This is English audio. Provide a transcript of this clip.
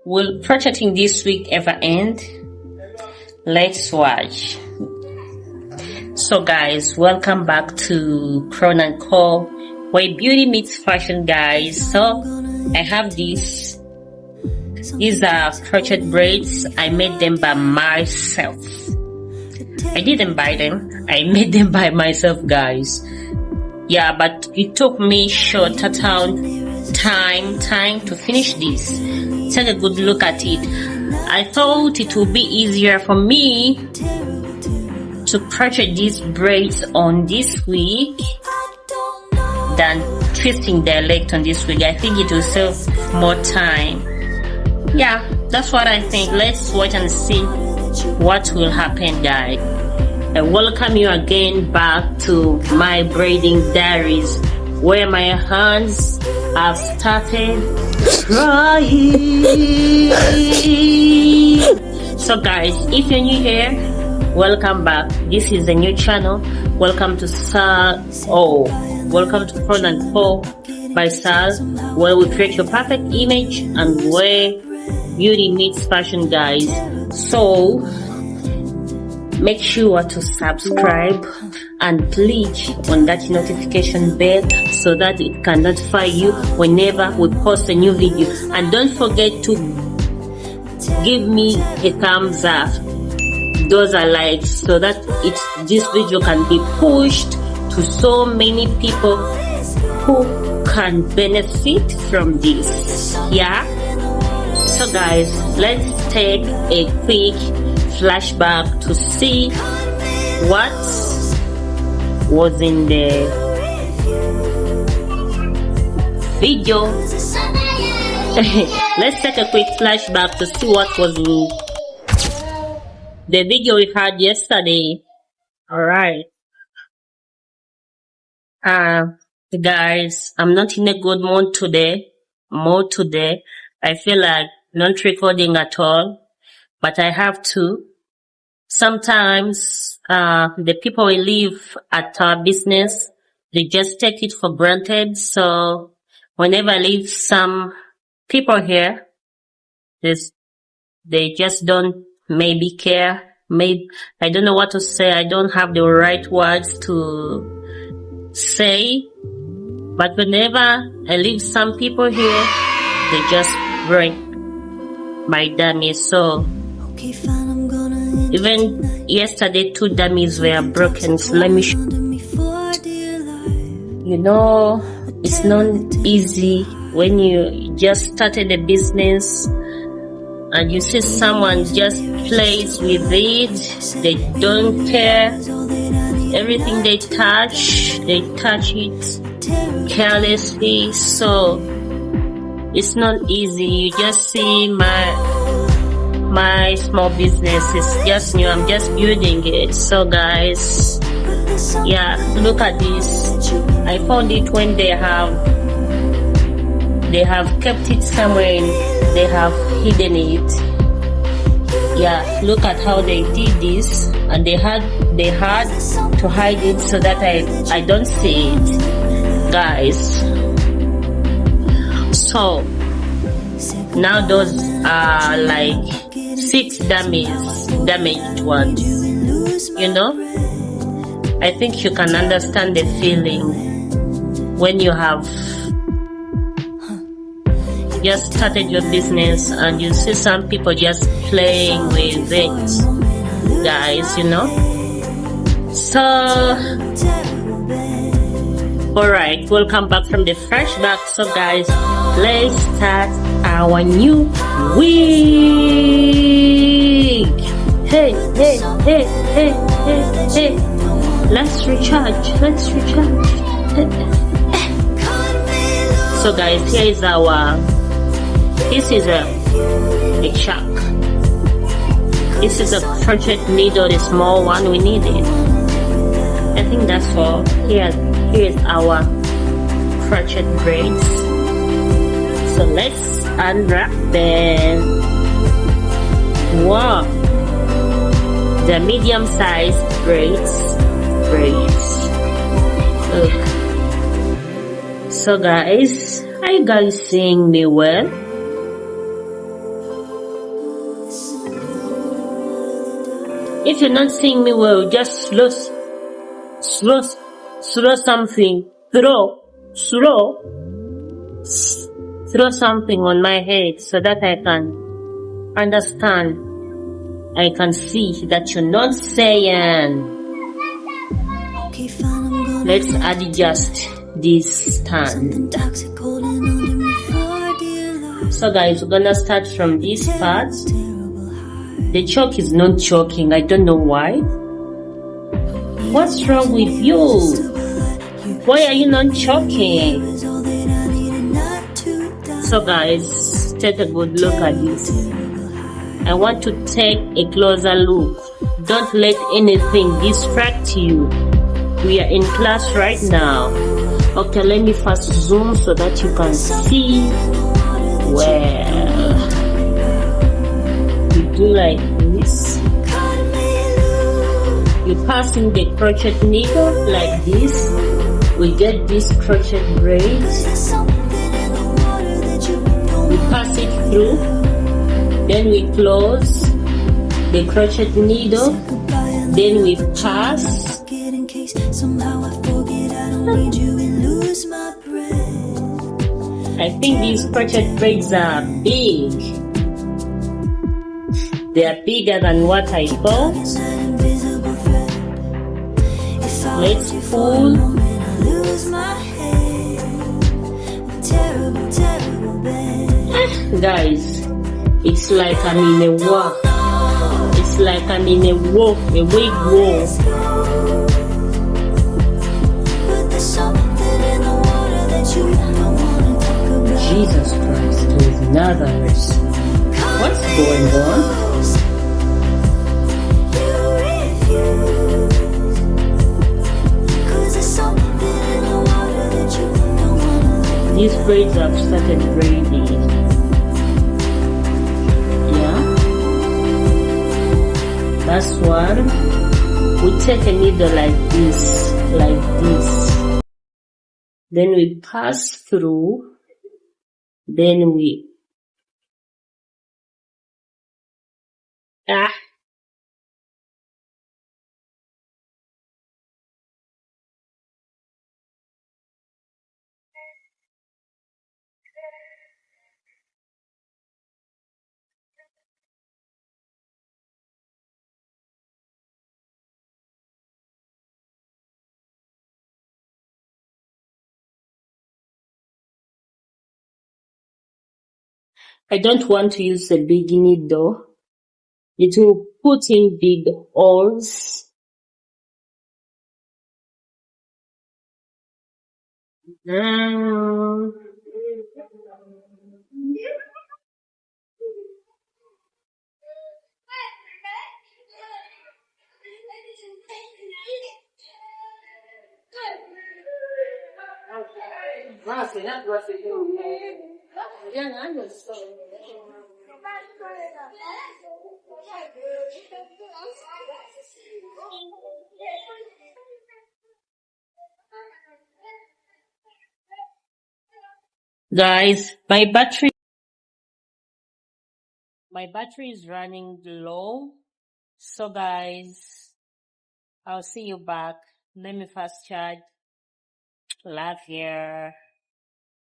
Will projecting this week ever end? Let's watch. So guys, welcome back to Crown and Co, where beauty meets fashion, guys. So I have these are crochet braids. I made them by myself. I didn't buy them, I made them by myself, guys. Yeah, but it took me short time to finish this. Take a good look at it. I thought it would be easier for me to crochet these braids on this week than twisting their leg on this week. I think it will save more time. Yeah, that's what I think. Let's watch and see what will happen, guys. I welcome you again back to my braiding diaries, where my hands have started crying. So guys, if you're new here, welcome back. This is a new channel. Welcome to Crown and Co by Sal, where we create your perfect image and where beauty meets fashion, guys. So make sure to subscribe and click on that notification bell so that it can notify you whenever we post a new video. And don't forget to give me a thumbs up. Those are likes, so that this video can be pushed to so many people who can benefit from this. Yeah. So guys, let's take a quick flashback to see what was in the video. Let's take a quick flashback to see what was in the video we had yesterday. Alright. Guys, I'm not in a good mood today. I feel like not recording at all, but I have to. Sometimes the people we live at our business, they just take it for granted. So whenever I leave some people here, they just don't maybe care. Maybe I don't know what to say. I don't have the right words to say. But whenever I leave some people here, they just break my dummies. So even yesterday 2 dummies were broken. So let me show you. You know, it's not easy when you just started a business and you see someone just plays with it. They don't care. Everything they touch it carelessly. So it's not easy. You just see my small business is just new. I'm just building it. So guys, yeah, look at this. I found it when they have kept it somewhere and they have hidden it. Yeah, look at how they did this, and they had to hide it so that I don't see it, guys. So now those are like 6 damaged ones. You know, I think you can understand the feeling when you have just started your business and you see some people just playing with it, guys, you know. So alright, welcome back from the flashback. So guys, let's start our new wig. Hey, let's recharge. So guys, here is this is a shark. This is a crochet needle, the small one. We need it. I think that's all. Here's our crochet braids. So let's unwrap them. Wow, the medium sized braids. Look. So guys, are you guys seeing me well? If you're not seeing me well, just slow something. Throw something on my head so that I can understand. I can see that you're not saying. Okay, fine, I'm gonna Let's adjust this stand. So guys, we're gonna start from this part. The chalk is not choking. I don't know why. What's wrong with you? Why are you not choking? So guys, take a good look at this. I want to take a closer look. Don't let anything distract you. We are in class right now. Okay, let me first zoom so that you can see. Well, you do like this. You pass in the crochet needle like this. We get this crochet braid. We pass it through. Then we close the crochet needle. Then we pass. I think these crochet braids are big. They are bigger than what I thought. Let's pull. Guys, it's like I'm in a war. It's like I'm in a war, a wig war. Jesus Christ, there's others. What's going on? These braids have started braiding. Yeah. That's what. We take a needle like this. Then we pass through. Then we I don't want to use a big needle. It will put in big holes. Guys, my battery is running low. So guys, I'll see you back. Let me fast charge. Love you.